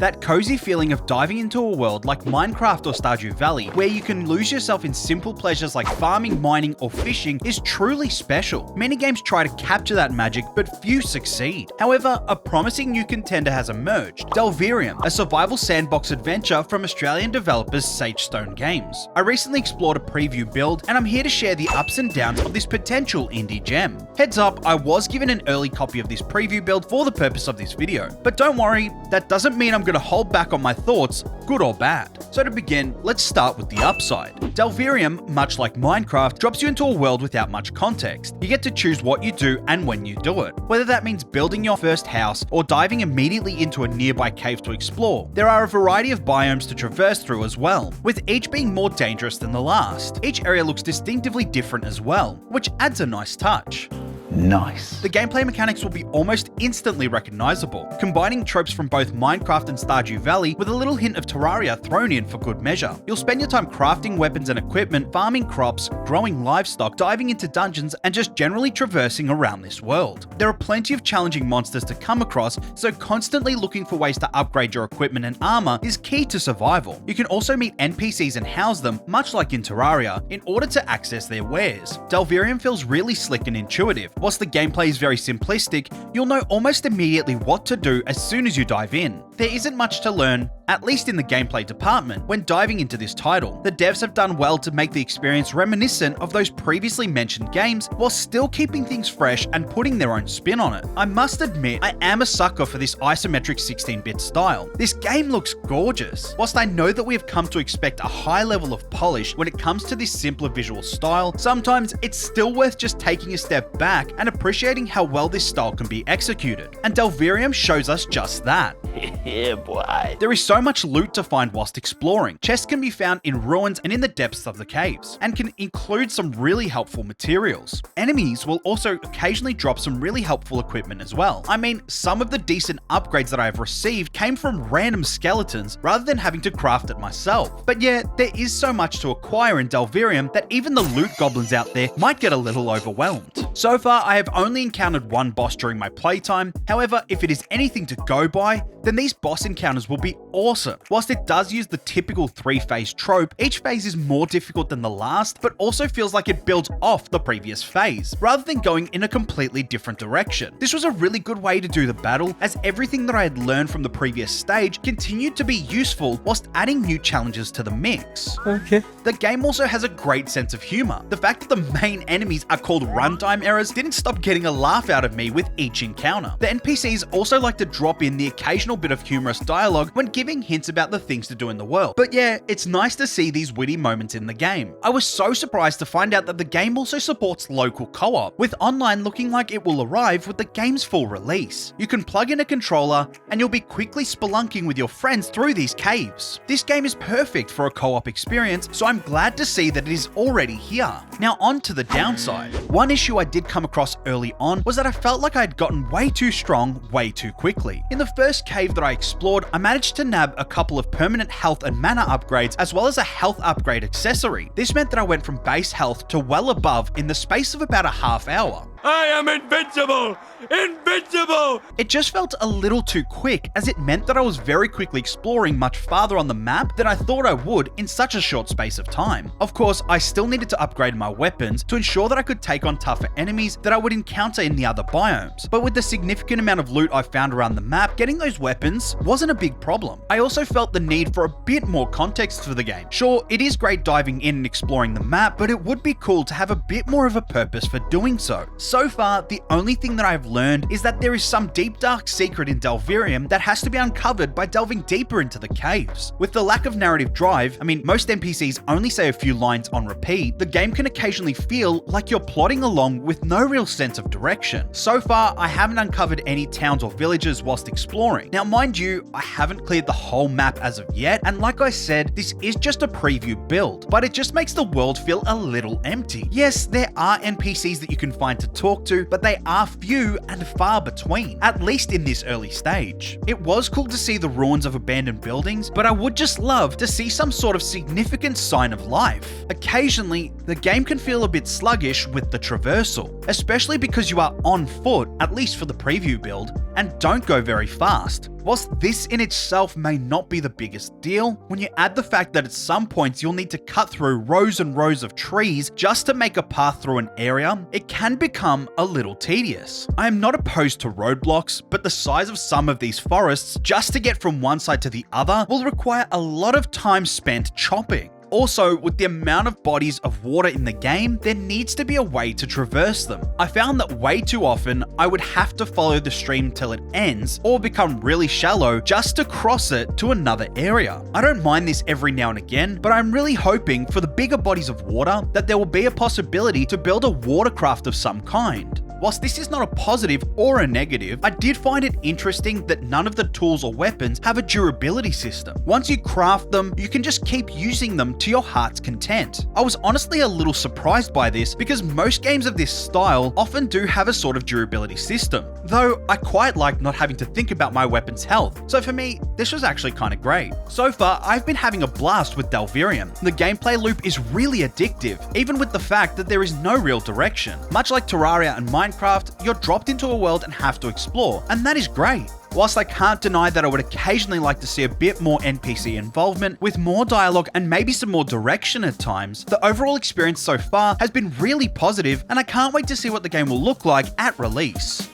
That cozy feeling of diving into a world like Minecraft or Stardew Valley, where you can lose yourself in simple pleasures like farming, mining, or fishing, is truly special. Many games try to capture that magic, but few succeed. However, a promising new contender has emerged: Delverium, a survival sandbox adventure from Australian developers Sagestone Games. I recently explored a preview build, and I'm here to share the ups and downs of this potential indie gem. Heads up, I was given an early copy of this preview build for the purpose of this video, but don't worry, that doesn't mean I'm going to hold back on my thoughts, good or bad. So to begin, let's start with the upside. Delverium, much like Minecraft, drops you into a world without much context. You get to choose what you do and when you do it, whether that means building your first house or diving immediately into a nearby cave to explore. There are a variety of biomes to traverse through as well, with each being more dangerous than the last. Each area looks distinctively different as well, which adds a nice touch. Nice. The gameplay mechanics will be almost instantly recognizable, combining tropes from both Minecraft and Stardew Valley with a little hint of Terraria thrown in for good measure. You'll spend your time crafting weapons and equipment, farming crops, growing livestock, diving into dungeons, and just generally traversing around this world. There are plenty of challenging monsters to come across, so constantly looking for ways to upgrade your equipment and armor is key to survival. You can also meet NPCs and house them, much like in Terraria, in order to access their wares. Delverium feels really slick and intuitive. Whilst the gameplay is very simplistic, you'll know almost immediately what to do as soon as you dive in. There isn't much to learn, at least in the gameplay department, when diving into this title. The devs have done well to make the experience reminiscent of those previously mentioned games, while still keeping things fresh and putting their own spin on it. I must admit, I am a sucker for this isometric 16-bit style. This game looks gorgeous. Whilst I know that we have come to expect a high level of polish when it comes to this simpler visual style, sometimes it's still worth just taking a step back and appreciating how well this style can be executed. And Delverium shows us just that. Yeah, boy. There is so much loot to find whilst exploring. Chests can be found in ruins and in the depths of the caves, and can include some really helpful materials. Enemies will also occasionally drop some really helpful equipment as well. I mean, some of the decent upgrades that I have received came from random skeletons rather than having to craft it myself. But yeah, there is so much to acquire in Delverium that even the loot goblins out there might get a little overwhelmed. So far, I have only encountered one boss during my playtime. However, if it is anything to go by, then these boss encounters will be awesome. Whilst it does use the typical 3-phase trope, each phase is more difficult than the last, but also feels like it builds off the previous phase, rather than going in a completely different direction. This was a really good way to do the battle, as everything that I had learned from the previous stage continued to be useful whilst adding new challenges to the mix. Okay. The game also has a great sense of humor. The fact that the main enemies are called runtime errors didn't stop getting a laugh out of me with each encounter. The NPCs also like to drop in the occasional bit of humorous dialogue when giving hints about the things to do in the world. But yeah, it's nice to see these witty moments in the game. I was so surprised to find out that the game also supports local co-op, with online looking like it will arrive with the game's full release. You can plug in a controller and you'll be quickly spelunking with your friends through these caves. This game is perfect for a co-op experience, so I'm glad to see that it is already here. Now on to the downside. One issue I did come across early on was that I felt like I had gotten way too strong way too quickly. In the first cave that I explored, I managed to nab a couple of permanent health and mana upgrades, as well as a health upgrade accessory. This meant that I went from base health to well above in the space of about a half hour. I am invincible! Invincible! It just felt a little too quick, as it meant that I was very quickly exploring much farther on the map than I thought I would in such a short space of time. Of course, I still needed to upgrade my weapons to ensure that I could take on tougher enemies that I would encounter in the other biomes. But with the significant amount of loot I found around the map, getting those weapons wasn't a big problem. I also felt the need for a bit more context for the game. Sure, it is great diving in and exploring the map, but it would be cool to have a bit more of a purpose for doing so. So far, the only thing that I've learned is that there is some deep dark secret in Delverium that has to be uncovered by delving deeper into the caves. With the lack of narrative drive, I mean, most NPCs only say a few lines on repeat, the game can occasionally feel like you're plodding along with no real sense of direction. So far, I haven't uncovered any towns or villages whilst exploring. Now, mind you, I haven't cleared the whole map as of yet, and like I said, this is just a preview build, but it just makes the world feel a little empty. Yes, there are NPCs that you can find to talk to, but they are few and far between, at least in this early stage. It was cool to see the ruins of abandoned buildings, but I would just love to see some sort of significant sign of life. Occasionally, the game can feel a bit sluggish with the traversal, especially because you are on foot, at least for the preview build, and don't go very fast. Whilst this in itself may not be the biggest deal, when you add the fact that at some points you'll need to cut through rows and rows of trees just to make a path through an area, it can become a little tedious. I am not opposed to roadblocks, but the size of some of these forests just to get from one side to the other will require a lot of time spent chopping. Also, with the amount of bodies of water in the game, there needs to be a way to traverse them. I found that way too often, I would have to follow the stream till it ends, or become really shallow just to cross it to another area. I don't mind this every now and again, but I'm really hoping for the bigger bodies of water that there will be a possibility to build a watercraft of some kind. Whilst this is not a positive or a negative, I did find it interesting that none of the tools or weapons have a durability system. Once you craft them, you can just keep using them to your heart's content. I was honestly a little surprised by this because most games of this style often do have a sort of durability system, though I quite like not having to think about my weapon's health, so for me, this was actually kind of great. So far, I've been having a blast with Delverium. The gameplay loop is really addictive, even with the fact that there is no real direction. Much like Terraria and Minecraft, you're dropped into a world and have to explore, and that is great. Whilst I can't deny that I would occasionally like to see a bit more NPC involvement, with more dialogue and maybe some more direction at times, the overall experience so far has been really positive, and I can't wait to see what the game will look like at release.